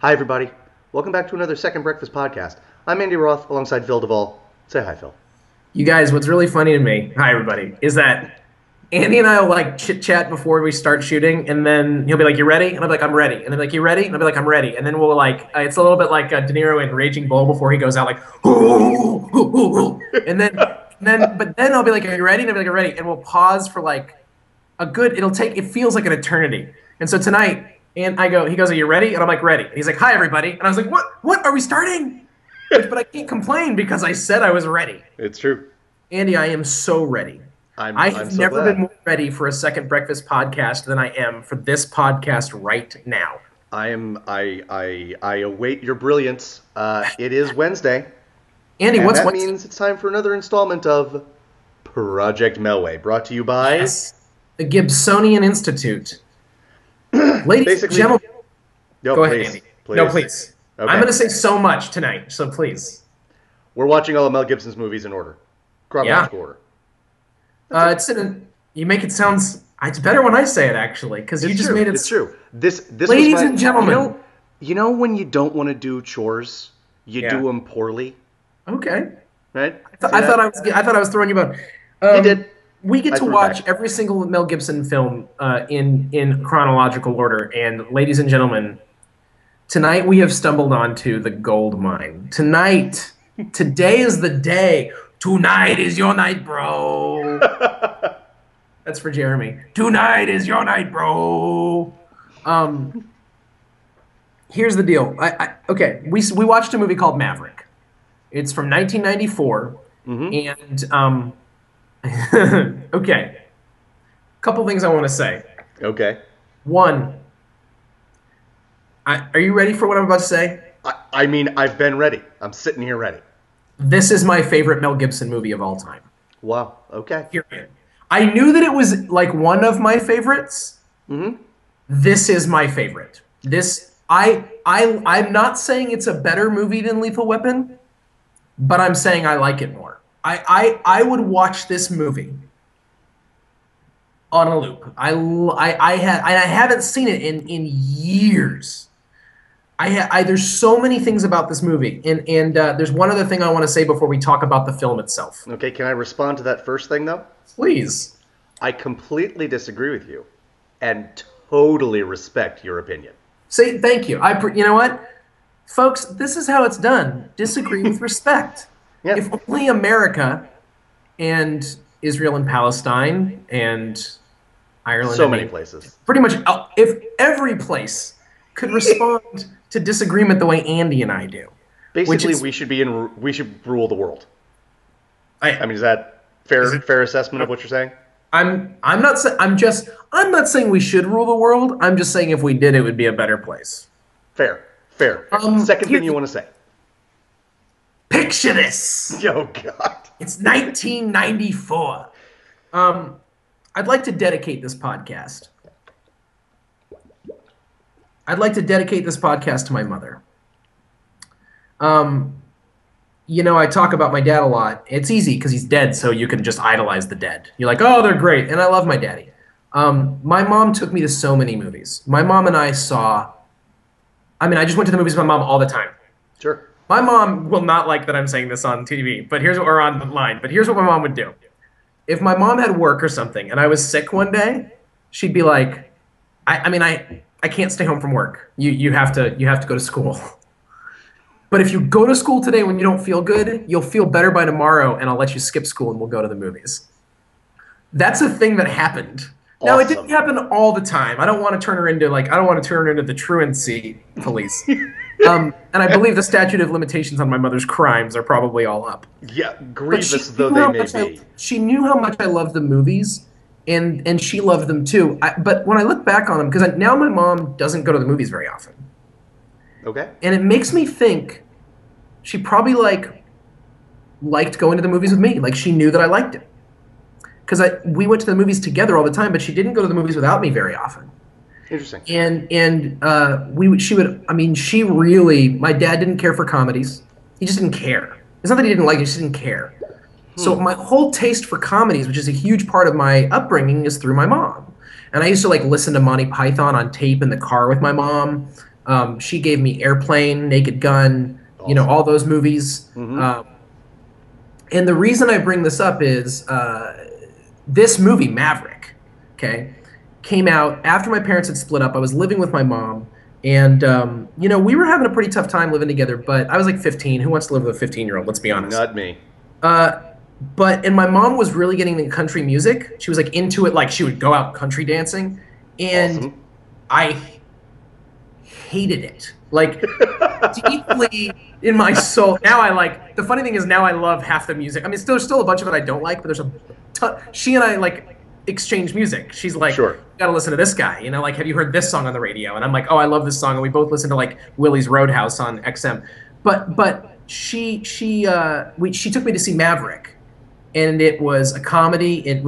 Hi, everybody. Welcome back to another Second Breakfast podcast. I'm Andy Roth alongside Phil Duvall. Say hi, Phil. You guys, what's really funny to me, hi everybody, is that Andy and I will like chit chat before we start shooting, and then he'll be like, "You ready?" And I'll be like, "I'm ready." And then like, "You ready?" And I'll be like, "I'm ready." And then we'll like, it's a little bit like De Niro in Raging Bull before he goes out like, "Ooh, ooh, ooh, ooh." But then I'll be like, "Are you ready?" And I'll be like, "I'm ready." And we'll pause for like it feels like an eternity. And so tonight, he goes, "Are you ready?" And I'm like, "Ready." And he's like, "Hi everybody." And I was like, "What? Are we starting?" But I can't complain because I said I was ready. It's true. Andy, I am so ready. I I'm have so never been glad. more ready for a Second Breakfast podcast than I am for this podcast right now. I await your brilliance. It is Wednesday, Andy, and what's that Wednesday? means it's time for another installment of Project Melway, brought to you by Yes, the Gibsonian Institute. Ladies and basically. gentlemen, No, go ahead, please, Andy. No, please. please. I'm Okay. going to say so much tonight, so please. We're watching all of Mel Gibson's movies in order, Yeah. chronological order. That's it. You make it sound. It's better when I say it actually, because you It's just true. made it. It's true. This was Ladies my. and gentlemen. You know when you don't want to do chores, you do Yeah. them poorly, Okay. right? I, th- See I thought that? I was throwing you a bone. You did. We get I to threw it watch back. every single Mel Gibson film in chronological order, and ladies and gentlemen, tonight we have stumbled onto the gold mine. Today is the day. Tonight is your night, bro. That's for Jeremy. Tonight is your night, bro. Um, Here's the deal. Okay, we watched a movie called Maverick. It's from 1994, hmm and okay, couple things I want to say. Okay. One, are you ready for what I'm about to say? I mean, I've been ready. I'm sitting here ready. This is my favorite Mel Gibson movie of all time. Wow. Okay. Period. I knew that it was like one of my favorites. hmm This is my favorite. I'm not saying it's a better movie than Lethal Weapon, but I'm saying I like it more. I would watch this movie on a loop. I haven't seen it in years. There's so many things about this movie, and there's one other thing I want to say before we talk about the film itself. Okay. Can I respond to that first thing though? Please. I completely disagree with you, and totally respect your opinion. Say thank you. You know what, folks? This is how it's done. Disagree with respect. Yeah. If only America and Israel and Palestine and Ireland So and many England, places. pretty much, if every place could respond to disagreement the way Andy and I do, which Basically, is, we should rule the world. I I mean, is that is it. fair assessment of what you're saying? I'm not saying I'm not saying we should rule the world. I'm just saying if we did, it would be a better place. Fair. Fair. Second thing Here's you want to say? picture this. Oh God. It's 1994. I'd like to dedicate this podcast. I'd like to dedicate this podcast to my mother. Um, I talk about my dad a lot. It's easy because he's dead, so you can just idolize the dead. You're like, oh, they're great, and I love my daddy. My mom took me to so many movies. My mom and I saw. I mean, I just went to the movies with my mom all the time. Sure. My mom will not like that I'm saying this on TV, but here's what we're on the line. But here's what my mom would do. If my mom had work or something and I was sick one day, she'd be like, I can't stay home from work. You have to go to school. But if you go to school today when you don't feel good, you'll feel better by tomorrow, and I'll let you skip school and we'll go to the movies. That's a thing that happened. Now it didn't Awesome. happen all the time. I don't want to turn her into the truancy police. And I believe the statute of limitations on my mother's crimes are probably all up. Yeah, But grievous though they may be. she knew how much I loved the movies, and she loved them too. But when I look back on them, because now my mom doesn't go to the movies very often, Okay. and it makes me think she probably liked going to the movies with me. Like she knew that I liked it, because we went to the movies together all the time, but she didn't go to the movies without me very often. Interesting. She would. I mean, she really. My dad didn't care for comedies. He just didn't care. It's not that he didn't like it; he just didn't care. So my whole taste for comedies, which is a huge part of my upbringing, is through my mom. And I used to like listen to Monty Python on tape in the car with my mom. She gave me Airplane, Naked Gun, Awesome. all those movies. Mm-hmm. And the reason I bring this up is this movie, Maverick, okay, came out after my parents had split up. I was living with my mom, and we were having a pretty tough time living together. But I was like 15. Who wants to live with a 15-year-old? Let's be honest. Not me. And my mom was really getting into country music. She was like into it, like she would go out country dancing, and Awesome. I hated it. Like deeply in my soul. Now the funny thing is now I love half the music. I mean, there's still a bunch of it I don't like, but there's a ton. She and I like exchange music. She's like, Sure. You gotta listen to this guy, like, have you heard this song on the radio? And I'm like, oh, I love this song. And we both listen to like Willie's Roadhouse on XM. But she took me to see Maverick, and it was a comedy.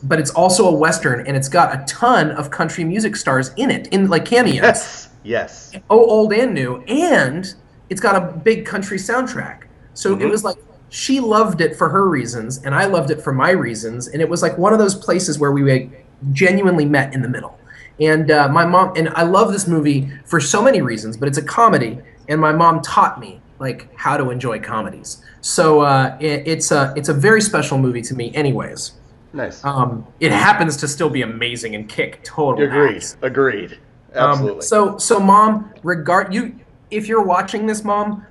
But it's also a Western, and it's got a ton of country music stars in it, in like cameos. Yes. Oh, old and new, and it's got a big country soundtrack. So it was like she loved it for her reasons, and I loved it for my reasons, and it was like one of those places where we genuinely met in the middle. And my mom, and I love this movie for so many reasons, but it's a comedy, and my mom taught me like how to enjoy comedies. So it's a very special movie to me, anyways. Nice. It happens to still be amazing and kick total ass. Agreed. Absolutely. So mom, if you're watching this, mom,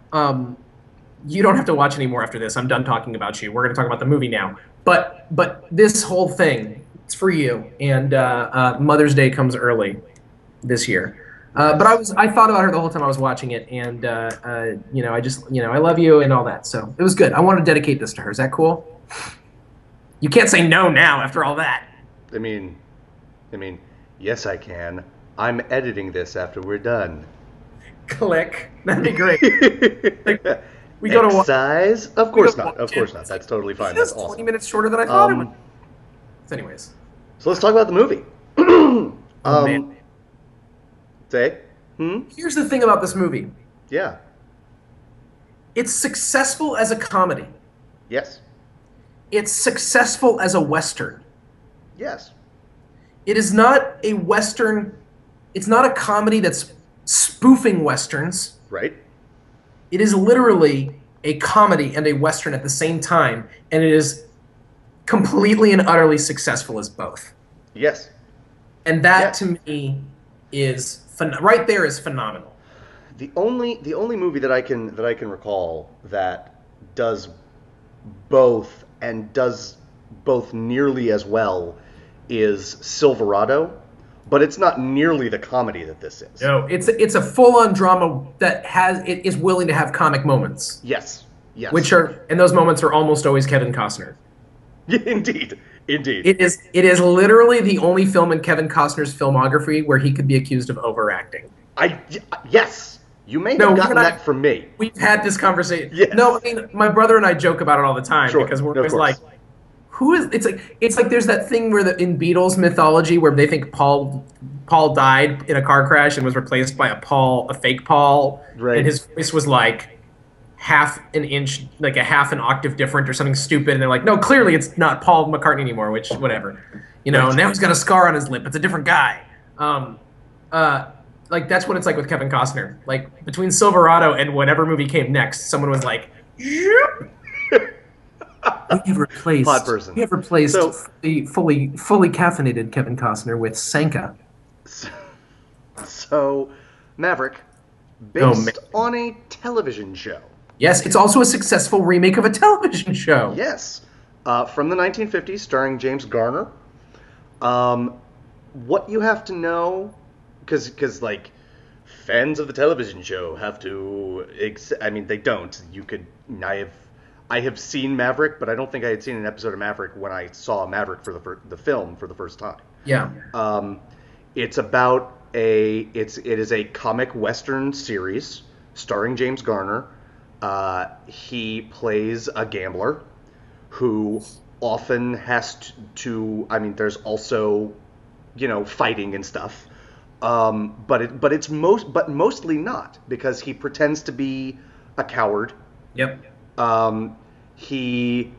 you don't have to watch anymore after this. I'm done talking about you. We're going to talk about the movie now. But this whole thing, it's for you. And Mother's Day comes early this year. But I thought about her the whole time I was watching it, and I just I love you and all that. So it was good. I want to dedicate this to her. Is that cool? You can't say no now after all that. I mean, yes, I can. I'm editing this after we're done. Click. That'd be great. We go to size? Of course not. Of course not. That's totally fine. That's awesome. 20 minutes shorter than I thought it would. Anyways. So let's talk about the movie. Man. Say? Here's the thing about this movie. Yeah. It's successful as a comedy. Yes. It's successful as a Western. Yes. It is not a Western. It's not a comedy that's spoofing Westerns. Right. It is literally a comedy and a Western at the same time, and it is completely and utterly successful as both. Yes. And that to me is right there is phenomenal. The only movie that I can recall that does both and does both nearly as well is Silverado, but it's not nearly the comedy that this is. No, it's a full-on drama that is willing to have comic moments. Yes. And those moments are almost always Kevin Costner. Indeed. It is literally the only film in Kevin Costner's filmography where he could be accused of overacting. Yes. You may have gotten that from me. We've had this conversation. Yes. No, I mean, my brother and I joke about it all the time because we're always like, who is? It's like there's that thing where in Beatles mythology where they think Paul died in a car crash and was replaced by a fake Paul, right. And his voice was like half an inch, like a half an octave different or something stupid, and they're like, no, clearly it's not Paul McCartney anymore, which whatever, Now he's got a scar on his lip. It's a different guy. Like that's what it's like with Kevin Costner. Like between Silverado and whatever movie came next, someone was like, "We have replaced the fully caffeinated Kevin Costner with Sanka." So, Maverick, based on a television show. Yes, it's also a successful remake of a television show. Yes, from the 1950s, starring James Garner. What you have to know, because like fans of the television show have to. I mean, they don't. I have seen Maverick, but I don't think I had seen an episode of Maverick when I saw Maverick for the film for the first time. Yeah. It's about it is a comic western series starring James Garner. He plays a gambler who often has to. I mean, there's also, fighting and stuff. But mostly not, because he pretends to be a coward. Yep. He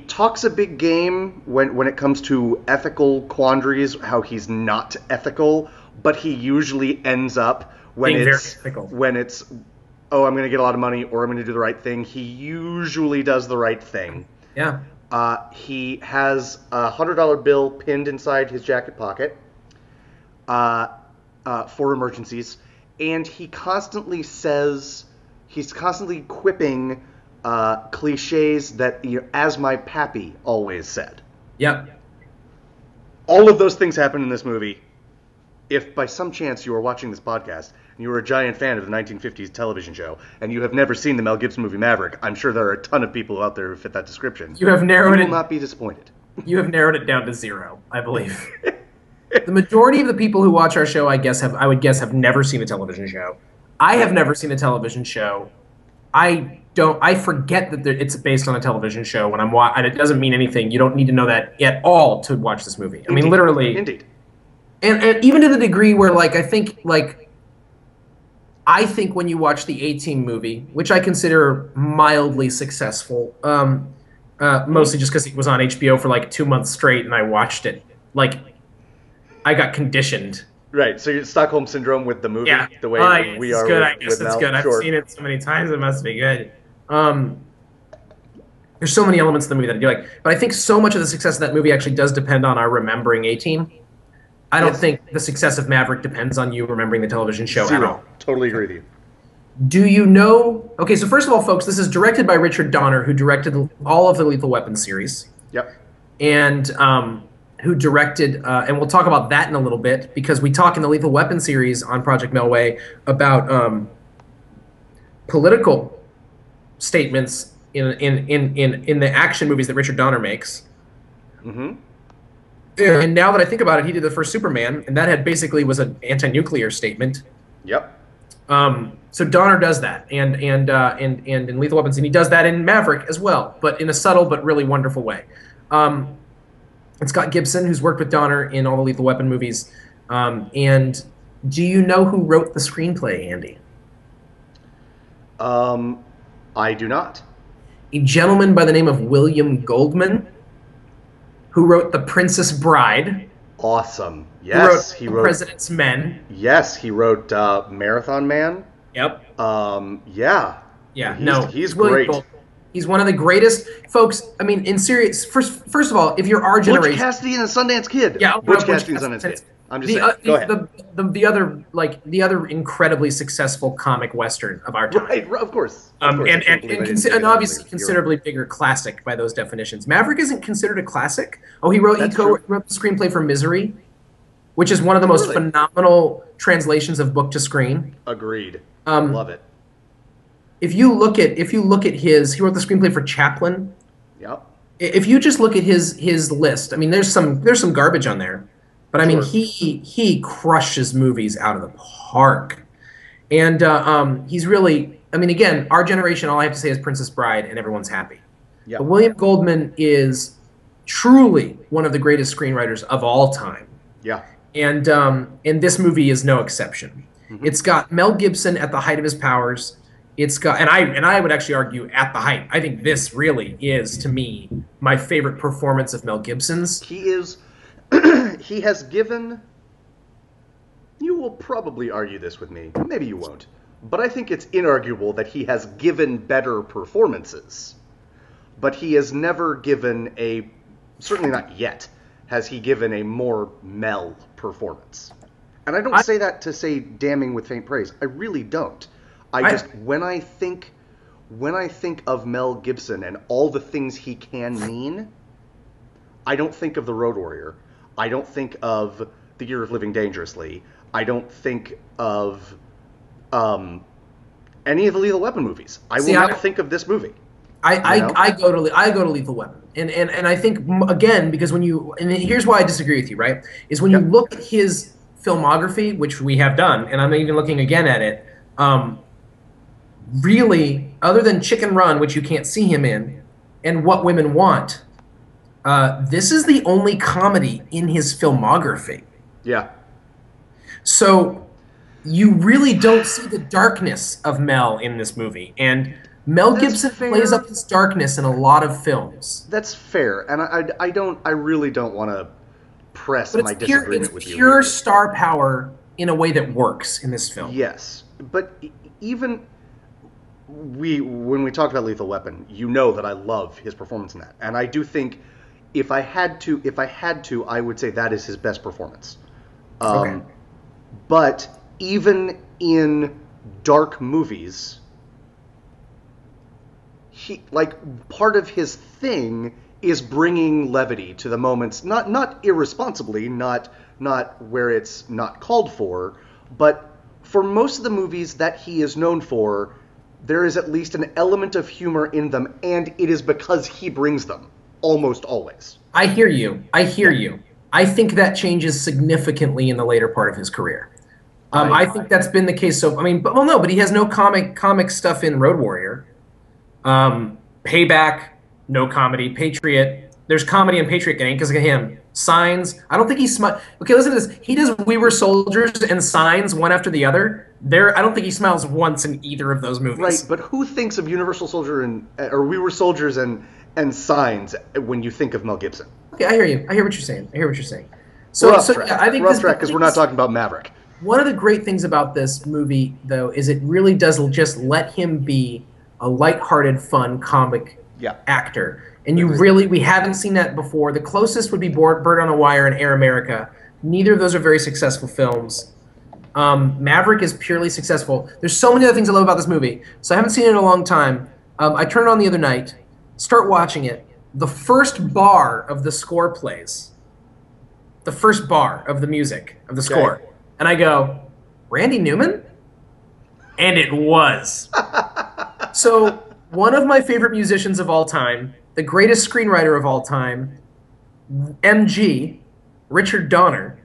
talks a big game when it comes to ethical quandaries, how he's not ethical, but he usually ends up Being very ethical. when it's oh, I'm going to get a lot of money or I'm going to do the right thing. He usually does the right thing. Yeah. He has a $100 bill pinned inside his jacket pocket for emergencies, and he's constantly quipping cliches that, as my pappy always said. Yep. All of those things happen in this movie. If by some chance you are watching this podcast and you are a giant fan of the 1950s television show and you have never seen the Mel Gibson movie Maverick, I'm sure there are a ton of people out there who fit that description. You will not be disappointed. You have narrowed it down to 0, I believe. The majority of the people who watch our show, I would guess, have never seen a television show. I have never seen a television show. I forget that it's based on a television show when I'm watching. And it doesn't mean anything. You don't need to know that at all to watch this movie. I mean, literally. Indeed. And even to the degree where, I think when you watch the A-Team movie, which I consider mildly successful, mostly just because it was on HBO for 2 months straight, and I watched it. I got conditioned. Right, so you're Stockholm Syndrome with the movie, yeah. The way we are good. with, I guess with it's Mel. good. Sure. I've seen it so many times, it must be good. There's so many elements of the movie that I do like. But I think so much of the success of that movie actually does depend on our remembering A-Team. I don't think the success of Maverick depends on you remembering the television show at all. Totally agree with you. Do you know... Okay, so first of all, folks, this is directed by Richard Donner, who directed all of the Lethal Weapon series. Yep. And who directed... and we'll talk about that in a little bit, because we talk in the Lethal Weapon series on Project Melway about political statements in the action movies that Richard Donner makes. Mm-hmm. And now that I think about it, he did the first Superman, and that was an anti-nuclear statement. Yep. So Donner does that, and in Lethal Weapons, and he does that in Maverick as well, but in a subtle but really wonderful way. And Scott Gibson, who's worked with Donner in all the Lethal Weapon movies. And do you know who wrote the screenplay, Andy? I do not. A gentleman by the name of William Goldman, who wrote The Princess Bride. Awesome. Yes, he wrote President's Men. Yes, he wrote Marathon Man. Yep. Yeah. Yeah. He's great. Goldman. He's one of the greatest folks. I mean, in serious. First of all, if you're our generation, Butch Cassidy and the Sundance Kid. Yeah, Butch Cassidy and the Sundance Kid. I'm just saying. Go ahead. The other incredibly successful comic western of our time. Right, of course. And obviously considerably bigger classic by those definitions. Maverick isn't considered a classic. Oh, he wrote the screenplay for Misery, which is one of the most phenomenal translations of book to screen. Agreed. Love it. If you look at he wrote the screenplay for Chaplin. Yep. If you just look at his list, I mean, there's some garbage on there, but I mean, he crushes movies out of the park, and he's really, I mean, again, our generation, all I have to say is Princess Bride, and everyone's happy. Yeah. But William Goldman is truly one of the greatest screenwriters of all time. Yeah. And this movie is no exception. Mm-hmm. It's got Mel Gibson at the height of his powers. It's got, and I would actually argue at the height. I think this really is, to me, my favorite performance of Mel Gibson's. He is, he has given, you will probably argue this with me, maybe you won't, but I think it's inarguable that he has given better performances. But he has never given certainly not yet, has he given a more Mel performance. And I don't say that to say damning with faint praise. I really don't. When I think of Mel Gibson and all the things he can mean, I don't think of The Road Warrior. I don't think of The Year of Living Dangerously. I don't think of any of the Lethal Weapon movies. I will not think of this movie. I go to Lethal Weapon, and I think, again, because here's why I disagree with you, right? Is when you look at his filmography, which we have done, and I'm even looking again at it. Really, other than Chicken Run, which you can't see him in, and What Women Want, this is the only comedy in his filmography. Yeah. So you really don't see the darkness of Mel in this movie, and Mel Gibson plays up his darkness in a lot of films. That's fair, and I really don't want to press my disagreement with you. It's pure star power in a way that works in this film. Yes, but even when we talked about Lethal Weapon, you know that I love his performance in that, and I do think if I had to, I would say that is his best performance. Okay. But even in dark movies, he part of his thing is bringing levity to the moments, not irresponsibly, not where it's not called for, but for most of the movies that he is known for, there is at least an element of humor in them, and it is because he brings them almost always. I hear you. I think that changes significantly in the later part of his career. I think that's been the case. So I mean, but he has no comic stuff in Road Warrior. Payback, no comedy. Patriot, there's comedy in Patriot Gang because of him. Signs, I don't think he smiles. Okay, listen to this. He does We Were Soldiers and Signs one after the other. I don't think he smiles once in either of those movies. Right, but who thinks of Universal Soldier or We Were Soldiers and Signs when you think of Mel Gibson? Okay, I hear you. I hear what you're saying. So yeah, I think rough track because we're not talking about Maverick. One of the great things about this movie, though, is it really does just let him be a lighthearted, fun comic actor. And we haven't seen that before. The closest would be Bird on a Wire and Air America. Neither of those are very successful films. Maverick is purely successful. There's so many other things I love about this movie. So I haven't seen it in a long time. I turned it on the other night, start watching it. The first bar of the score plays. The first bar of the music, of the score. And I go, Randy Newman? And it was. So one of my favorite musicians of all time, the greatest screenwriter of all time, MG, Richard Donner.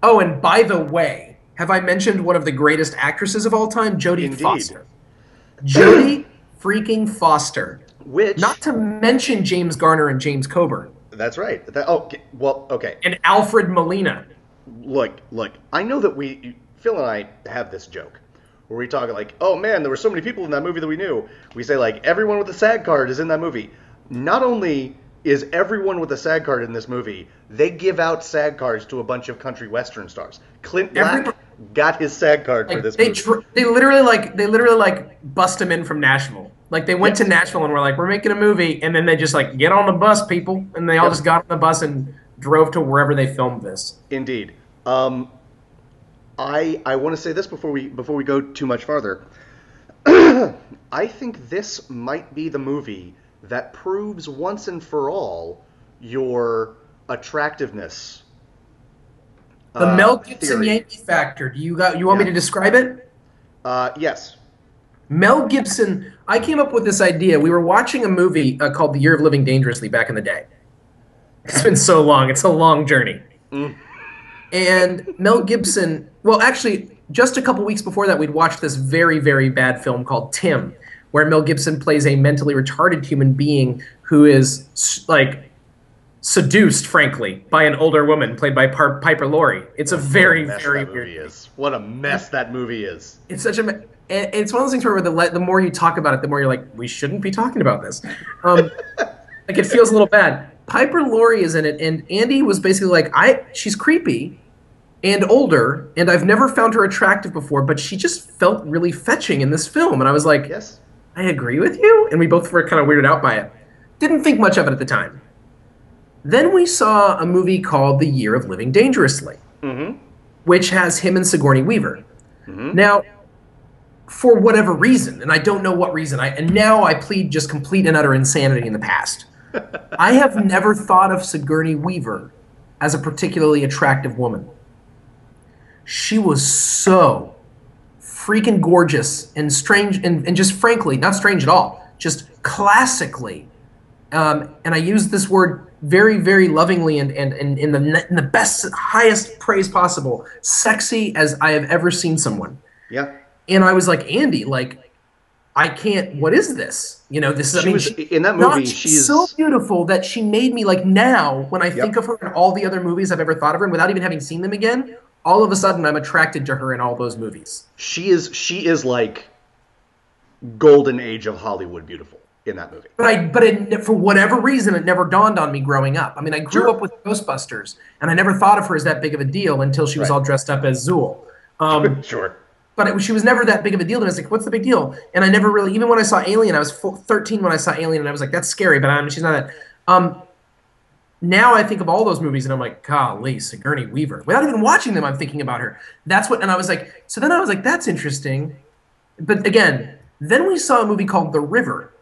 Oh, and by the way, have I mentioned one of the greatest actresses of all time, Jodie Foster? Jodie freaking Foster. Not to mention James Garner and James Coburn. That's right. Okay. And Alfred Molina. Look, I know that Phil and I have this joke where we talk like, oh man, there were so many people in that movie that we knew. We say like, everyone with a SAG card is in that movie. Not only is everyone with a SAG card in this movie, they give out SAG cards to a bunch of country western stars. Clint Black got his SAG card for this movie. They literally bust him in from Nashville. Like they went to Nashville and were like, we're making a movie, and then they just like, get on the bus, people, and they all just got on the bus and drove to wherever they filmed this. Indeed. I want to say this before we go too much farther. I think this might be the movie that proves once and for all your attractiveness. The Mel Gibson Yankee factor. Do you want me to describe it? Yes. Mel Gibson. I came up with this idea. We were watching a movie called The Year of Living Dangerously back in the day. It's been so long. It's a long journey. And Mel Gibson, well, actually, just a couple weeks before that, we'd watched this very, very bad film called Tim, where Mel Gibson plays a mentally retarded human being who is, like, seduced, frankly, by an older woman played by Piper Laurie. It's a very, very weird. What a mess that movie is. It's such a. It's one of those things where the more you talk about it, the more you're like, we shouldn't be talking about this. Like, it feels a little bad. Piper Laurie is in it, and Andy was basically like, she's creepy and older, and I've never found her attractive before, but she just felt really fetching in this film. And I was like, yes, I agree with you. And we both were kind of weirded out by it. Didn't think much of it at the time. Then we saw a movie called The Year of Living Dangerously, which has him and Sigourney Weaver. Now, for whatever reason, and I don't know what reason, and now I plead just complete and utter insanity in the past. I have never thought of Sigourney Weaver as a particularly attractive woman. She was so freaking gorgeous and strange, and just frankly, not strange at all, just classically, and I use this word very, very lovingly and in the best, highest praise possible, sexy as I have ever seen someone. Yeah. And I was like, Andy, like, I can't, what is this? You know, this is, in that movie, she's so beautiful that she made me, like, now, when I think of her in all the other movies I've ever thought of her in, without even having seen them again, all of a sudden I'm attracted to her in all those movies. She is like golden age of Hollywood beautiful in that movie. But for whatever reason, it never dawned on me growing up. I mean, I grew up with Ghostbusters, and I never thought of her as that big of a deal until she was all dressed up as Zool. Sure. But she was never that big of a deal. And I was like, what's the big deal? And I never really, even when I saw Alien, I was 13 when I saw Alien, and I was like, that's scary, but she's not that. Now I think of all those movies, and I'm like, golly, Sigourney Weaver. Without even watching them, I'm thinking about her. And I was like, so then I was like, that's interesting. But again, then we saw a movie called The River,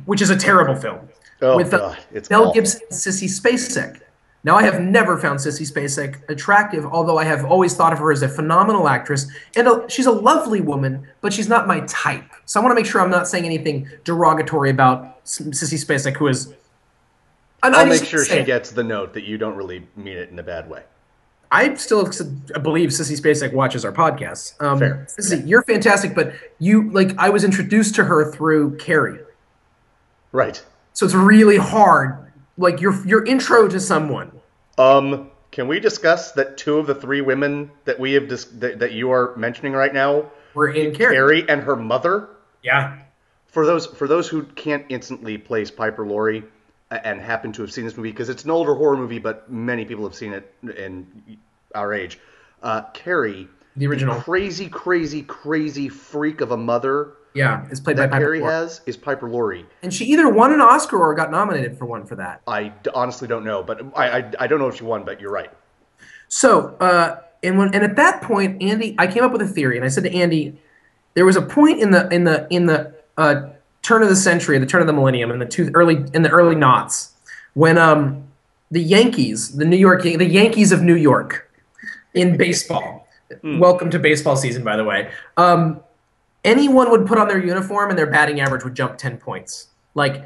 which is a terrible film. Oh, with God. It's Mel awful. Gibson and Sissy Spacek. Now, I have never found Sissy Spacek attractive, although I have always thought of her as a phenomenal actress. And she's a lovely woman, but she's not my type. So I want to make sure I'm not saying anything derogatory about Sissy Spacek, who is... I'll make sure she gets the note that you don't really mean it in a bad way. I still believe Sissy Spacek watches our podcasts. Fair. Sissy, you're fantastic, but I was introduced to her through Carrie. Right. So it's really hard. Like your intro to someone. Can we discuss that 2 of the 3 women that we have that you are mentioning right now were in Carrie? Carrie and her mother? Yeah. For those who can't instantly place Piper Laurie and happen to have seen this movie, because it's an older horror movie, but many people have seen it in our age. Carrie, the original, the crazy freak of a mother. Yeah, is played by Piper Carrie Laurie. is Piper Laurie. And she either won an Oscar or got nominated for one for that. I honestly don't know, but I don't know if she won, but you're right. So, and at that point, Andy, I came up with a theory, and I said to Andy, there was a point in the turn of the century, the turn of the millennium, in the early noughts, when the Yankees, the Yankees of New York, in baseball. Welcome to baseball season, by the way. Anyone would put on their uniform and their batting average would jump 10 points. Like,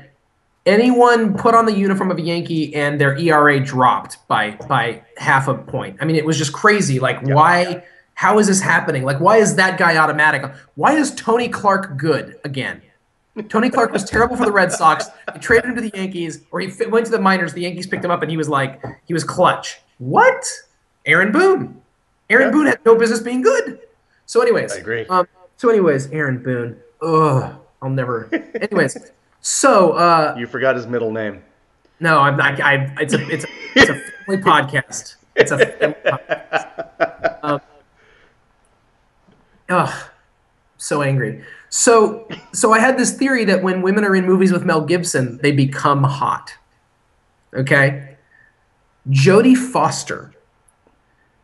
anyone put on the uniform of a Yankee and their ERA dropped by half a point. I mean, it was just crazy. Like, why? How is this happening? Like, why is that guy automatic? Why is Tony Clark good again? Tony Clark was terrible for the Red Sox. They traded him to the Yankees, or he went to the minors. The Yankees picked him up, and he was clutch. What? Aaron Boone. Aaron Boone had no business being good. So, anyways, I agree. Aaron Boone. Ugh, I'll never. Anyways, so you forgot his middle name. No, I'm not. It's a family podcast. It's a family podcast. So angry. So I had this theory that when women are in movies with Mel Gibson, they become hot. Okay? Jodie Foster.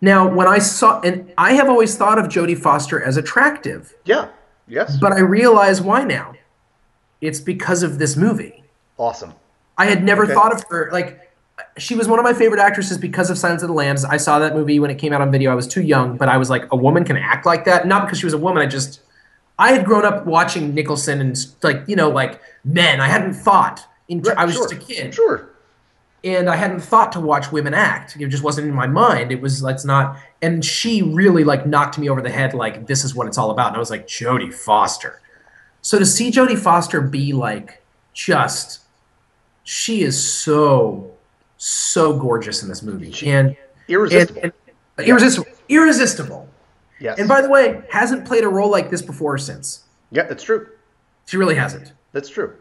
Now, when and I have always thought of Jodie Foster as attractive. Yeah. Yes. But I realize why now. It's because of this movie. Awesome. I had never thought of her. Like, she was one of my favorite actresses because of Silence of the Lambs. I saw that movie when it came out on video. I was too young, but I was like, a woman can act like that? Not because she was a woman. I had grown up watching Nicholson and, like men. I hadn't thought. I was just a kid. Sure. And I hadn't thought to watch women act. It just wasn't in my mind. It was, let's not. And she really, knocked me over the head, like, this is what it's all about. And I was like, Jodie Foster. So to see Jodie Foster be, she is so gorgeous in this movie. And irresistible. Irresistible. Yes. And by the way, hasn't played a role like this before or since. Yeah, that's true. She really hasn't. That's true.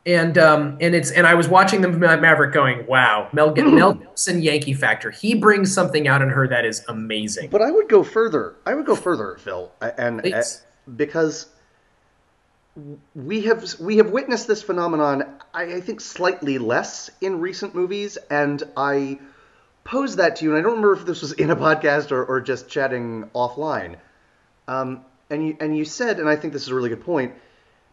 And I was watching the Maverick going, wow, Mel Gibson Yankee factor. He brings something out in her that is amazing. But I would go further, Phil, because we have witnessed this phenomenon, I think, slightly less in recent movies, and I posed that to you, and I don't remember if this was in a podcast or just chatting offline. And you said, and I think this is a really good point,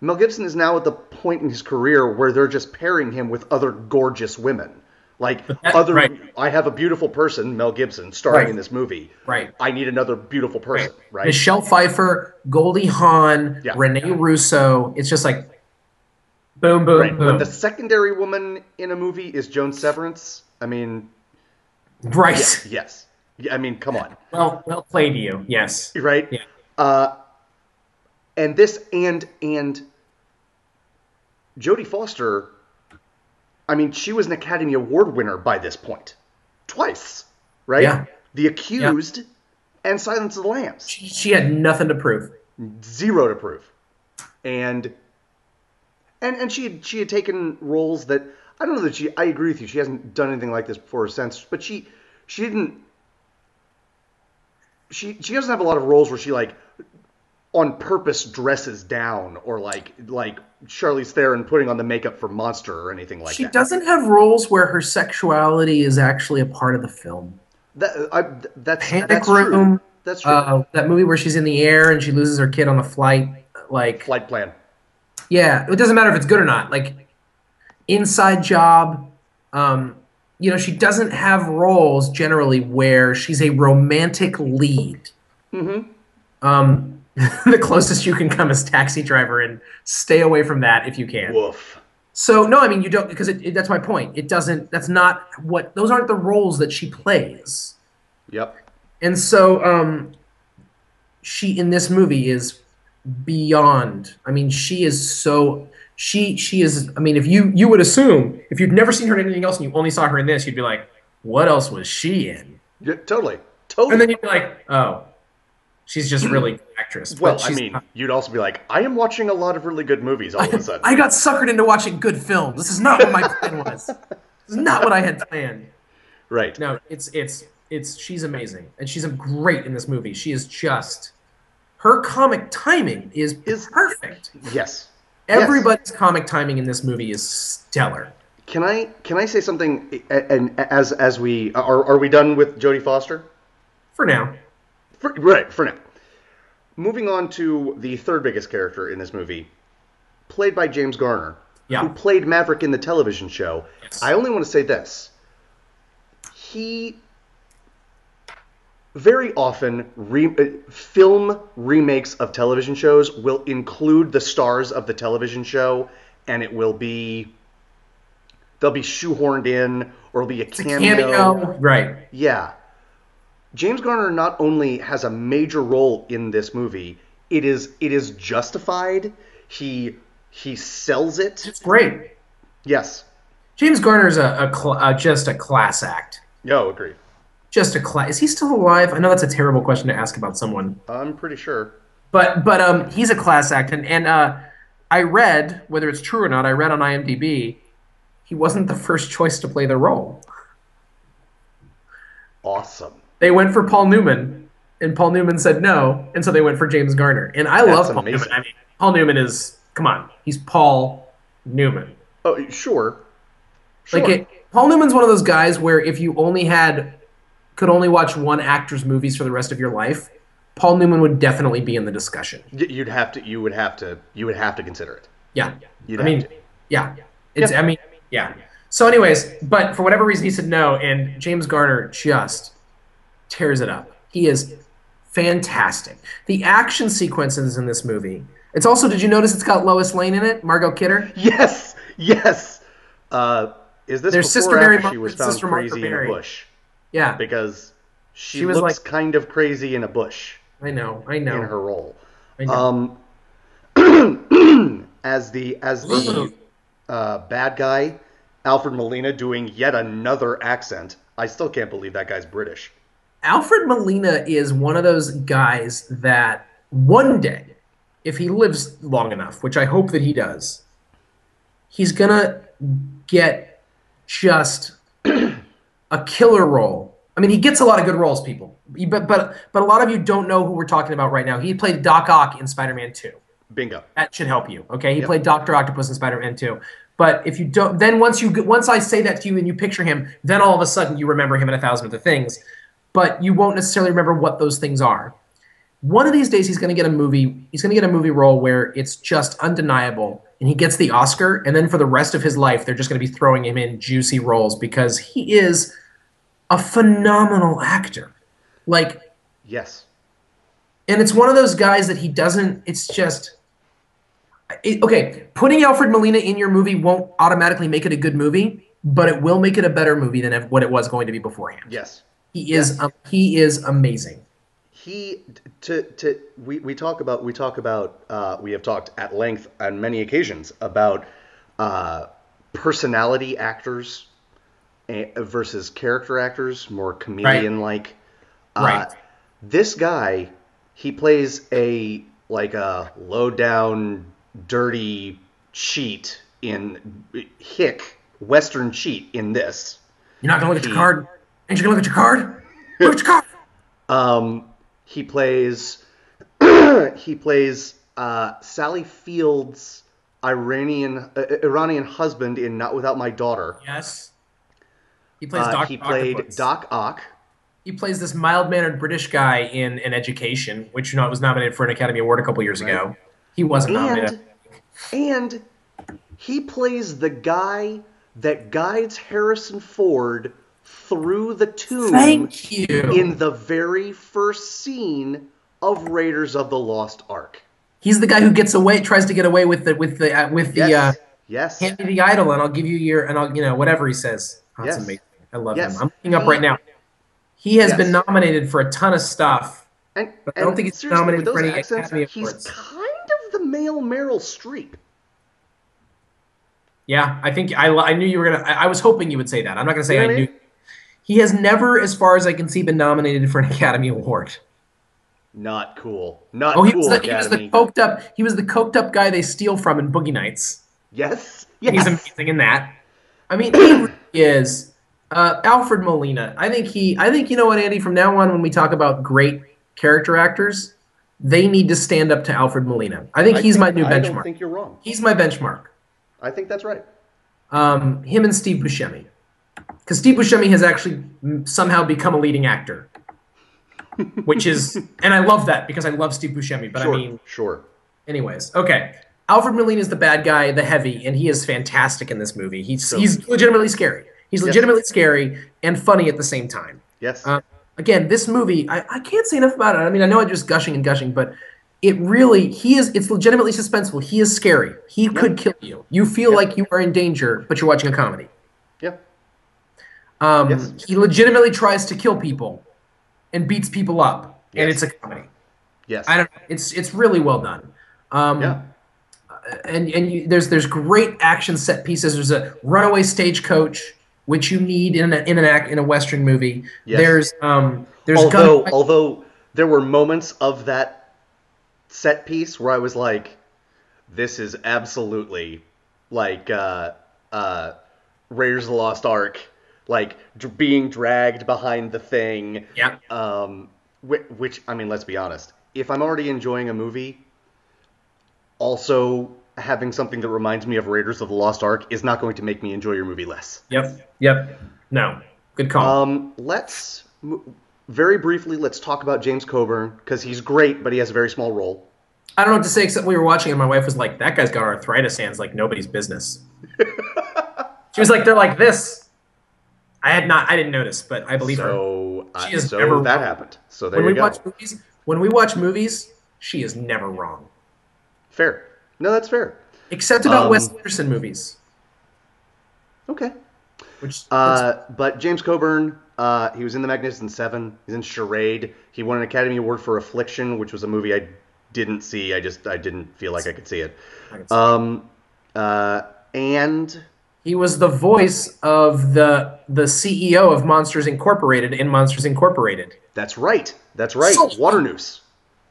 Mel Gibson is now at the point in his career where they're just pairing him with other gorgeous women. Right. I have a beautiful person, Mel Gibson, starring in this movie. Right. I need another beautiful person. Right. Michelle Pfeiffer, Goldie Hawn, Rene Russo. It's just like boom, boom, boom. But the secondary woman in a movie is Joan Severance. I mean, right. Yes. I mean, come on. Well played, you. Yes. Right. Yeah. And this and Jodie Foster, I mean, she was an Academy Award winner by this point. Twice, right? Yeah. The Accused and Silence of the Lambs. She had nothing to prove. Zero to prove. And she had taken roles that, I don't know that I agree with you, she hasn't done anything like this before or since, but she she doesn't have a lot of roles where she like on purpose dresses down or like Charlize Theron putting on the makeup for Monster or anything like She that. doesn't have roles where her sexuality is actually a part of the film. That's Panic true. Room, That's true. that movie where she's in the air and she loses her kid on the flight. Like, Flight Plan. yeah, it doesn't matter if it's good or not. Like, Inside Job, um, she doesn't have roles generally where she's a romantic lead. Mm-hmm. The closest you can come is Taxi Driver, and stay away from that if you can. Woof. So no, I mean you don't, because that's my point. It doesn't. That's not what. Those aren't the roles that she plays. Yep. And so she in this movie is beyond. I mean, she is so. She is. I mean, if you would assume if you'd never seen her in anything else and you only saw her in this, you'd be like, what else was she in? Yeah, totally. And then you'd be like, oh, she's just really good actress. Well, I mean, you'd also be like, I am watching a lot of really good movies all of a sudden. I got suckered into watching good films. This is not what my plan was. This is not what I had planned. Right. No, she's amazing, and she's great in this movie. She is just her comic timing is perfect. Yes. Everybody's comic timing in this movie is stellar. Can I say something? And as we are we done with Jodie Foster? For now. For now. Moving on to the third biggest character in this movie, played by James Garner, who played Maverick in the television show. Yes. I only want to say this. He very often film remakes of television shows will include the stars of the television show, and they'll be shoehorned in, or it'll be a cameo. Right. Yeah. James Garner not only has a major role in this movie, it is justified. He sells it. It's great. Yes. James Garner's just a class act. No, agreed. Just a class. Is he still alive? I know that's a terrible question to ask about someone. I'm pretty sure. But he's a class act, and I read, whether it's true or not, I read on IMDb, he wasn't the first choice to play the role. Awesome. They went for Paul Newman, and Paul Newman said no, and so they went for James Garner. And I love Paul Newman. I mean, Paul Newman is, come on, he's Paul Newman. Oh, sure. Paul Newman's one of those guys where if you could only watch one actor's movies for the rest of your life, Paul Newman would definitely be in the discussion. You would have to consider it. Yeah. Yeah. Yeah. So anyways, but for whatever reason he said no, and James Garner just tears it up. He is fantastic. The action sequences in this movie. It's also, did you notice it's got Lois Lane in it? Margot Kidder? Yes. Is this There's before Sister or Mary after she was found Sister crazy in a bush? Yeah. Because she looks like, kind of crazy in a bush. I know. In her role. I know. As the bad guy, Alfred Molina doing yet another accent. I still can't believe that guy's British. Alfred Molina is one of those guys that one day, if he lives long enough, which I hope that he does, he's gonna get just a killer role. I mean, he gets a lot of good roles, people. But a lot of you don't know who we're talking about right now. He played Doc Ock in Spider-Man 2. Bingo. That should help you, okay? He played Dr. Octopus in Spider-Man 2. But if you don't, then once I say that to you and you picture him, then all of a sudden you remember him in 1,000 other things. But you won't necessarily remember what those things are. One of these days he's going to get a movie role where it's just undeniable, and he gets the Oscar, and then for the rest of his life they're just going to be throwing him in juicy roles because he is a phenomenal actor. Yes. And it's one of those guys that putting Alfred Molina in your movie won't automatically make it a good movie, but it will make it a better movie than what it was going to be beforehand. Yes. He is amazing. We have talked at length on many occasions about personality actors versus character actors, more comedian-like. Right. This guy, he plays a low-down, dirty cheat Western cheat in this. You're not gonna look at your card? Ain't you gonna look at your card? Look at your card. He plays he plays Sally Field's Iranian husband in Not Without My Daughter. Yes. He plays Doctor He played Octopus. Doc Ock. He plays this mild-mannered British guy in An Education, which was nominated for an Academy Award a couple years ago. He wasn't nominated. And he plays the guy that guides Harrison Ford through the tomb Thank you. in the very first scene of Raiders of the Lost Ark. He's the guy who tries to get away with Yes. hand me the idol and I'll give you whatever he says. Oh, that's amazing. I love him. I'm looking up right now. He has been nominated for a ton of stuff, but I don't think he's nominated for any Academy Awards. He's kind of the male Meryl Streep. Yeah, I think I knew you were gonna. I was hoping you would say that. I'm not gonna say I knew. He has never, as far as I can see, been nominated for an Academy Award. Not cool. Not cool. He was the coked up guy they steal from in Boogie Nights. Yes. He's amazing in that. I mean, he really is. Alfred Molina. I think you know what, Andy. From now on, when we talk about great character actors, they need to stand up to Alfred Molina. I think he's my new benchmark. I don't think you're wrong. He's my benchmark. I think that's right. Him and Steve Buscemi, because Steve Buscemi has actually somehow become a leading actor, which is, and I love that because I love Steve Buscemi. But sure. Anyways, okay. Alfred Molina is the bad guy, the heavy, and he is fantastic in this movie. He's legitimately scary. He's legitimately scary and funny at the same time. Yes. Again, this movie, I can't say enough about it. I mean, I know I'm just gushing, but it's legitimately suspenseful. He is scary. He could kill you. You feel like you are in danger, but you're watching a comedy. Yeah. He legitimately tries to kill people and beats people up, and it's a comedy. Yes. It's really well done. And there's great action set pieces. There's a runaway stagecoach, which you need in a Western movie. Yes. Although there were moments of that set piece where I was like, this is absolutely like Raiders of the Lost Ark, like being dragged behind the thing. Yeah. Which, I mean, let's be honest. If I'm already enjoying a movie, also having something that reminds me of Raiders of the Lost Ark is not going to make me enjoy your movie less. Yep. No. Good call. Very briefly, let's talk about James Coburn, because he's great, but he has a very small role. I don't know what to say, except we were watching and my wife was like, that guy's got arthritis hands like nobody's business. She was like, they're like this. I didn't notice, but I believe her. That happened. So there you go. When we watch movies, she is never wrong. Fair. No, that's fair. Except about Wes Anderson movies. Okay. But James Coburn, he was in The Magnificent Seven. He's in Charade. He won an Academy Award for Affliction, which was a movie I didn't see. I didn't feel like I could see it. And he was the voice of the CEO of Monsters Incorporated in Monsters Incorporated. That's right. Waternoose.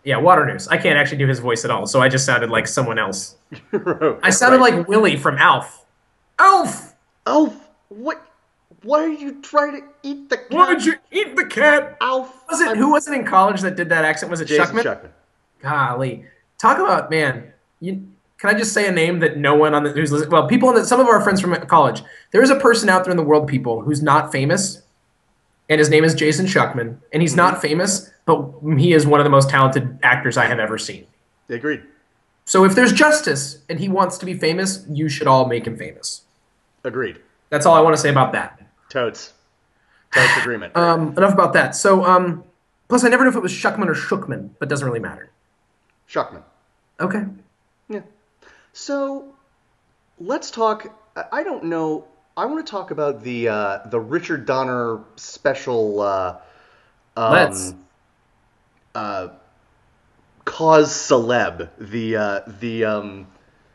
Yeah, Waternoose. I can't actually do his voice at all, so I just sounded like someone else. I sounded like Willie from Alf. Alf! What? Why are you trying to eat the cat? Why did you eat the cat? Alf. Who was it in college that did that accent? Was it Jason Shuckman? Golly. Talk about, man. Can I just say a name that no one on who's listening? Well, some of our friends from college. There is a person out there in the world, people, who's not famous, and his name is Jason Shuckman, and he's not famous, but he is one of the most talented actors I have ever seen. Agreed. So if there's justice and he wants to be famous, you should all make him famous. Agreed. That's all I want to say about that. Totes agreement. Enough about that. So, plus I never knew if it was Shuckman or Shookman, but it doesn't really matter. Shuckman. Okay. Yeah. So, let's talk. I don't know. I want to talk about the Richard Donner special. Let's. Cause celeb. The.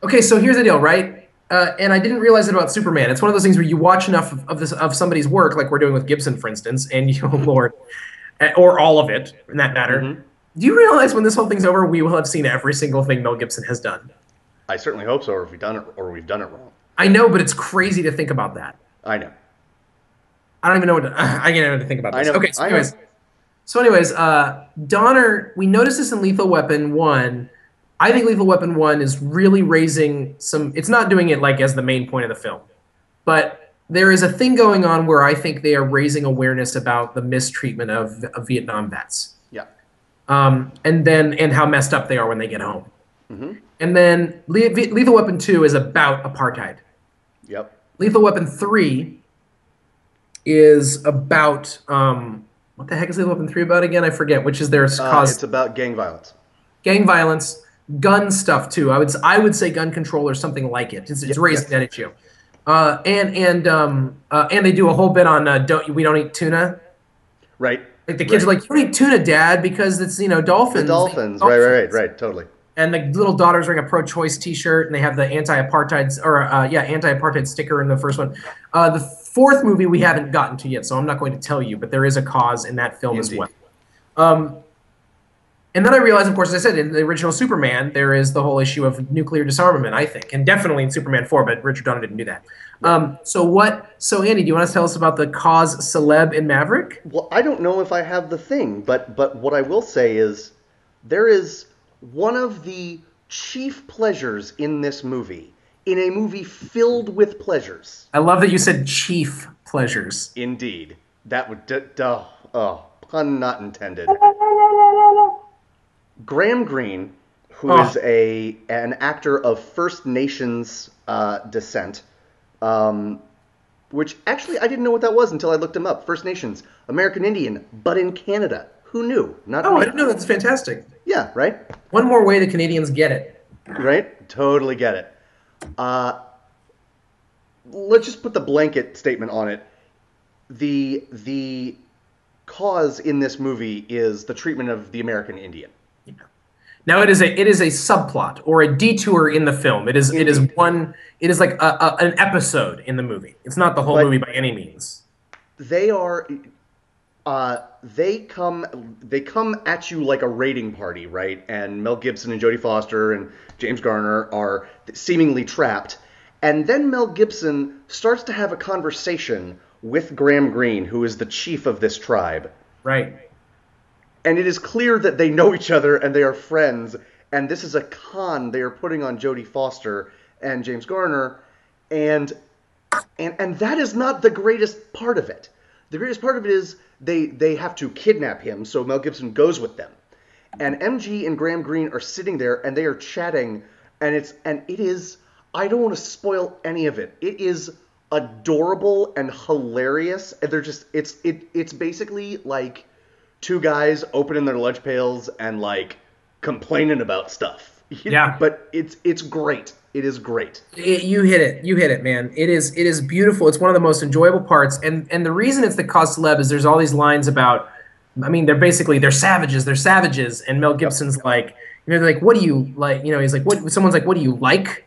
Okay, so here's the deal, right? And I didn't realize it about Superman. It's one of those things where you watch enough of somebody's work, like we're doing with Gibson, for instance, and oh Lord, or all of it, in that matter. Mm-hmm. Do you realize when this whole thing's over, we will have seen every single thing Mel Gibson has done? I certainly hope so, or if we've done it wrong. I know, but it's crazy to think about that. I know. I don't even know I don't even know what to think about this. I know. Okay, so anyways, So, anyways, Donner, we noticed this in Lethal Weapon 1. I think Lethal Weapon 1 is really raising some. It's not doing it like as the main point of the film, but there is a thing going on where I think they are raising awareness about the mistreatment of Vietnam vets. Yeah. And how messed up they are when they get home. Mm-hmm. And then Lethal Weapon 2 is about apartheid. Yep. Lethal Weapon 3 is about what the heck is Lethal Weapon 3 about again? I forget. Which is their cause. It's about gang violence. Gang violence, gun stuff too. I would say gun control or something like it. It's raising that issue. And they do a whole bit on we don't eat tuna. Right. Like the kids are like, you don't eat tuna, Dad, because it's dolphins. The dolphins. Right. Totally. And the little daughter's wearing a pro-choice T-shirt, and they have the anti-apartheid sticker in the first one. The fourth movie we haven't gotten to yet, so I'm not going to tell you, but there is a cause in that film as well. And then I realized, of course, as I said, in the original Superman, there is the whole issue of nuclear disarmament, I think, and definitely in Superman 4, but Richard Donner didn't do that. So Andy, do you want to tell us about the cause celeb in Maverick? Well, I don't know if I have the thing, but what I will say is there is one of the chief pleasures in this movie, in a movie filled with pleasures. I love that you said chief pleasures. Indeed. That would, pun not intended. Graham Greene, who is an actor of First Nations descent, which actually I didn't know what that was until I looked him up. First Nations, American Indian, but in Canada. Who knew? Not me. I didn't know. That's fantastic. Yeah, right? One more way the Canadians get it. Right? Totally get it. Let's just put the blanket statement on it. The cause in this movie is the treatment of the American Indian. Yeah. Now it is a subplot or a detour in the film. It is like an episode in the movie. It's not the whole movie by any means. They are they come at you like a raiding party, right? And Mel Gibson and Jodie Foster and James Garner are seemingly trapped. And then Mel Gibson starts to have a conversation with Graham Greene, who is the chief of this tribe. Right. And it is clear that they know each other and they are friends. And this is a con they are putting on Jodie Foster and James Garner. And that is not the greatest part of it. The greatest part of it is they have to kidnap him, so Mel Gibson goes with them. And MG and Graham Greene are sitting there and they are chatting, and it is I don't want to spoil any of it. It is adorable and hilarious. And they're just it's basically like two guys opening their lunch pails and like complaining about stuff. Yeah. But it's great. It is great. You hit it, man. It is beautiful. It's one of the most enjoyable parts. And the reason it's the cause celeb is there's all these lines about, I mean, they're savages. And Mel Gibson's like, they're like, what do you like? He's like, someone's like, what do you like?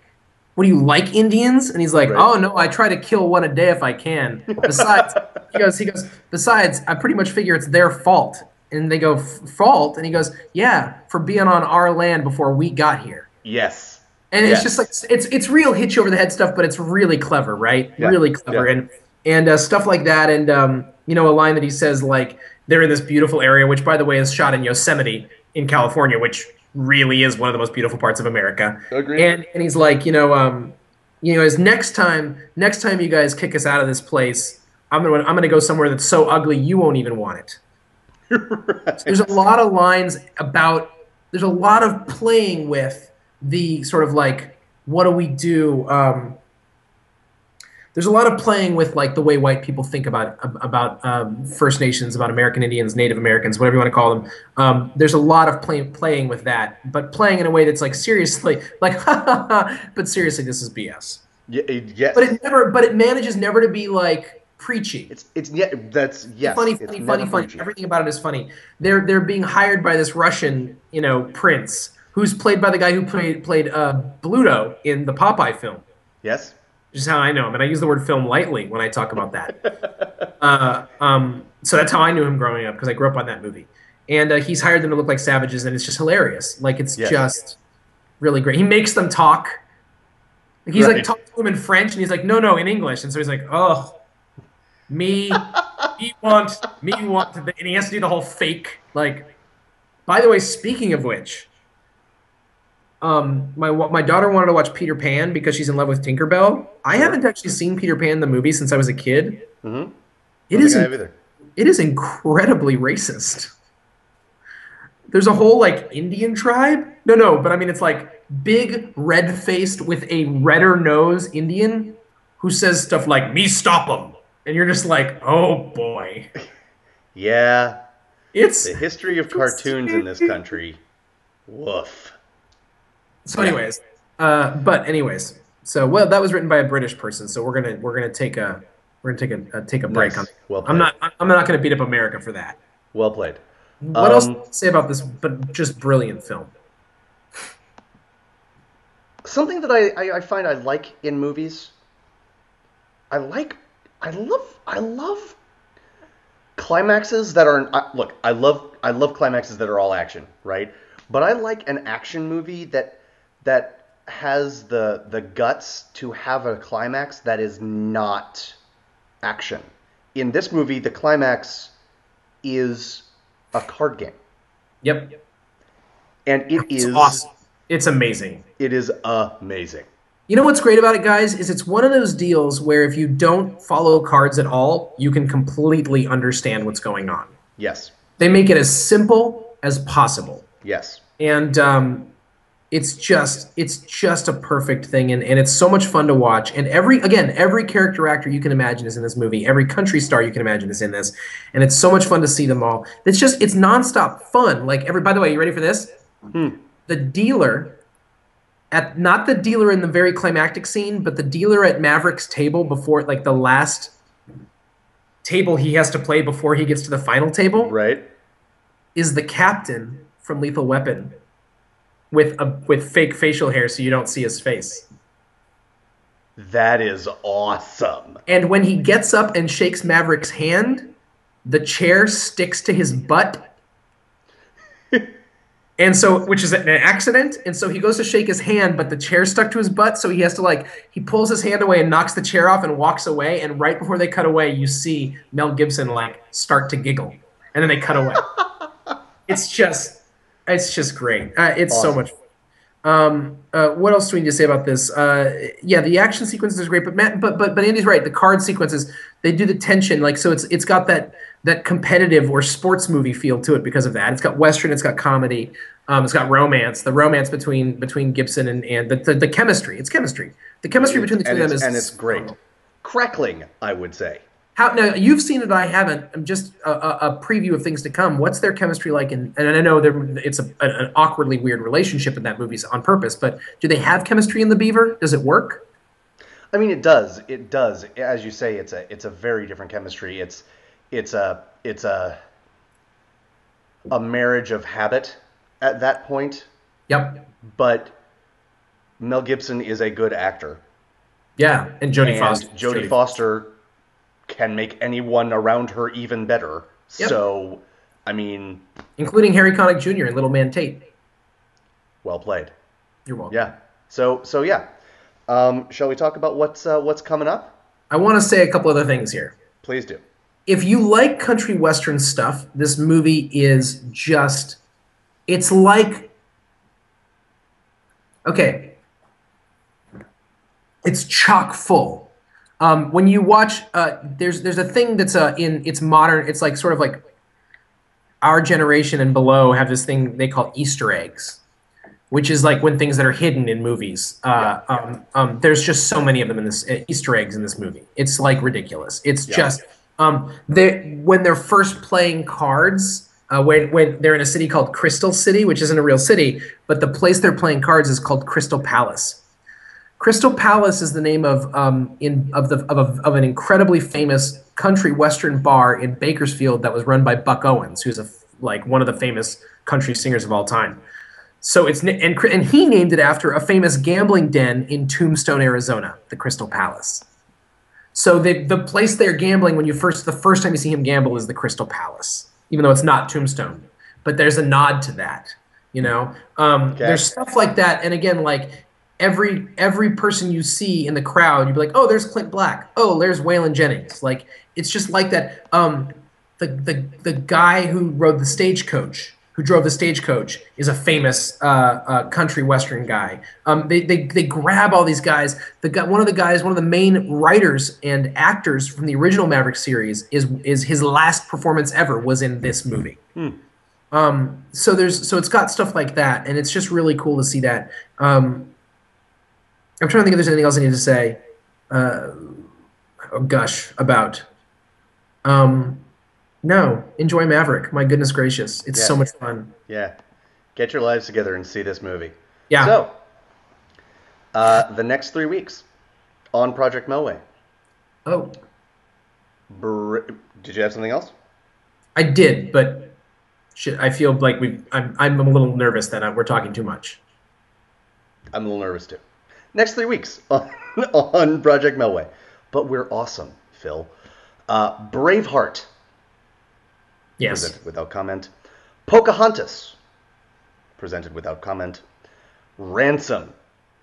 What do you like, Indians? And he's like, right. Oh no, I try to kill one a day if I can. Besides, he goes, besides, I pretty much figure it's their fault. And they go, fault? And he goes, yeah, for being on our land before we got here. Yes. And it's just like it's real hit you over the head stuff, but it's really clever, right? Yeah. Really clever, and stuff like that, and a line that he says like they're in this beautiful area, which by the way is shot in Yosemite in California, which really is one of the most beautiful parts of America. Agreed. And he's like, is next time you guys kick us out of this place, I'm gonna go somewhere that's so ugly you won't even want it. Right. So there's a lot of lines about. There's a lot of playing with the sort of like, what do we do? There's a lot of playing with like the way white people think about First Nations, about American Indians, Native Americans, whatever you want to call them. There's a lot of playing with that, but playing in a way that's like seriously, like ha ha ha. But seriously, this is BS. Yeah, yes. But it manages never to be like preachy. It's funny. Everything about it is funny. They're being hired by this Russian, prince, who's played by the guy who played Bluto in the Popeye film. Yes. Which is how I know him, and I use the word film lightly when I talk about that. So that's how I knew him growing up, because I grew up on that movie. And he's hired them to look like savages, and it's just hilarious. Like, it's just really great. He makes them talk. Like, he's like talking to him in French, and he's like, no, in English. And so he's like, oh. me want, and he has to do the whole fake like. By the way, speaking of which, my daughter wanted to watch Peter Pan because she's in love with Tinkerbell. I Sure. haven't actually seen Peter Pan the movie since I was a kid. Mm-hmm. It Don't think is I have either. it is incredibly racist. There's a whole like Indian tribe. No, but I mean it's like big red faced with a redder nose Indian who says stuff like "me stop them," and you're just like, oh boy, Yeah, it's. the history of cartoons in this country. Woof. So, Yeah. anyways, but anyways, so well, that was written by a British person. So we're gonna take a break on. Nice. Well I'm played. not I'm not gonna beat up America for that. Well played. What else to Um, say about this? But just brilliant film. Something that I find I like in movies. I like. I love climaxes that are. Look, I love climaxes that are all action, right? But I like an action movie that has the guts to have a climax that is not action. In this movie, the climax is a card game, Yep, and it it's is awesome. It's amazing. it is amazing. You know what's great about it, guys, is it's one of those deals where if you don't follow cards at all, you can completely understand what's going on. Yes, They make it as simple as possible. yes, And it's just a perfect thing, and it's so much fun to watch. And every character actor you can imagine is in this movie. Every country star you can imagine is in this, and it's so much fun to see them all. It's nonstop fun. Like every by the way, you ready for this? The dealer at not the dealer in the very climactic scene, but the dealer at Maverick's table before like the last table he has to play before he gets to the final table right. is the captain from Lethal Weapon with fake facial hair so you don't see his face. That is awesome. And when he gets up and shakes Maverick's hand, the chair sticks to his butt. And so, which is an accident. And so he goes to shake his hand, but the chair stuck to his butt. So he has to he pulls his hand away and knocks the chair off and walks away. And right before they cut away, you see Mel Gibson start to giggle. And then they cut away. It's just great. It's so Awesome. much fun. What else do we need to say about this? Yeah, the action sequences is great, but Andy's right. The card sequences they do the tension so it's got that competitive or sports movie feel to it because of that. It's got western, it's got comedy, it's got romance. The romance between Gibson and the chemistry. It's chemistry. The chemistry between the two of them And it's great. Crackling, I would say. how now you've seen it? I haven't. I'm just a preview of things to come. What's their chemistry like? And I know it's an awkwardly weird relationship in that movie on purpose. But do they have chemistry in The Beaver? Does it work? I mean, it does. It does. As you say, it's a very different chemistry. It's a marriage of habit at that point. Yep. But Mel Gibson is a good actor, Yeah. And Jodie and Foster. Jodie Foster can make anyone around her even better. Yep. So, I mean, Including Harry Connick Jr. and Little Man Tate. well played. You're welcome. Yeah. So yeah. Shall we talk about what's coming up? I want to say a couple other things here. Please do. If you like country western stuff, this movie is just it's like okay, it's chock full. When you watch, there's a thing that's it's modern. It's like sort of like our generation and below have this thing they call Easter eggs, which is like when things that are hidden in movies. There's just so many of them in this Easter eggs in this movie. It's like ridiculous. It's just when they're first playing cards. When they're in a city called Crystal City, which isn't a real city, but the place they're playing cards is called Crystal Palace. Crystal Palace is the name of an incredibly famous country western bar in Bakersfield that was run by Buck Owens, who's one of the famous country singers of all time. So and he named it after a famous gambling den in Tombstone, Arizona, the Crystal Palace. So the place they're gambling the first time you see him gamble is the Crystal Palace, even though it's not Tombstone. But there's a nod to that, you know. Okay. There's stuff like that, and again, every person you see in the crowd, you'd be like, oh, there's Clint Black. Oh, there's Waylon Jennings. Like it's just like that. The guy who rode the stagecoach, who drove the stagecoach, is a famous country western guy. They grab all these guys. One of the main writers and actors from the original Maverick series is his last performance ever was in this movie. So it's got stuff like that, and it's just really cool to see that. I'm trying to think if there's anything else I need to say. Gush about. No, enjoy Maverick. My goodness gracious, it's so much fun. Yeah, get your lives together and see this movie. Yeah. So, the next 3 weeks on Project Melway. Oh, did you have something else? I did, but I feel like I'm a little nervous that we're talking too much. I'm a little nervous too. Next 3 weeks on Project Melway. But we're awesome, Phil. Braveheart. Yes. Presented without comment. Pocahontas. Presented without comment. Ransom.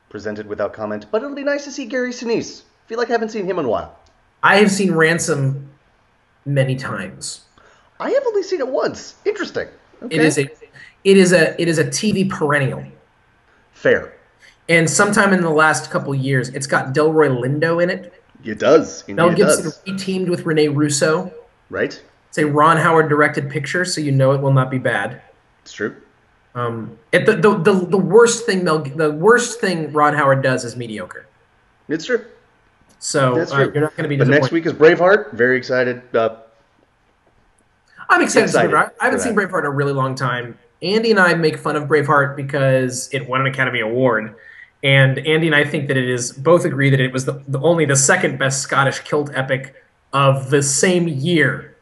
Presented without comment. But it'll be nice to see Gary Sinise. Feel like I haven't seen him in a while. I have seen Ransom many times. I have only seen it once. Interesting. Okay. It is a TV perennial. Fair. And sometime in the last couple years, it's got Delroy Lindo in it. It does. Indeed Mel it Gibson does. reteamed with Rene Russo. Right. It's a Ron Howard directed picture, so you know it will not be bad. It's true. The worst thing Ron Howard does is mediocre. It's true. So That's true. you're not going to be But disappointed. next week is Braveheart. Very excited. I'm excited to see Braveheart. I haven't seen Braveheart in a really long time. Andy and I make fun of Braveheart because it won an Academy Award. And Andy and I think that it is both agree that it was only the second best Scottish kilt epic of the same year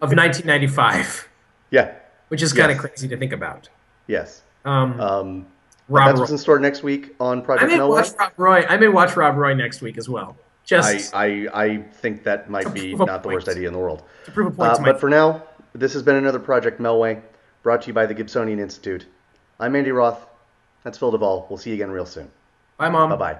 of 1995. Yeah. Which is kind of crazy to think about. Yes. Rob that's what's in store next week on Project Melway. I may watch Rob Roy next week as well. I think that might be not the worst idea in the world. To prove a point but for now, this has been another Project Melway, brought to you by the Gibsonian Institute. I'm Andy Roth. That's Phil Duvall. We'll see you again real soon. Bye, Mom. Bye-bye.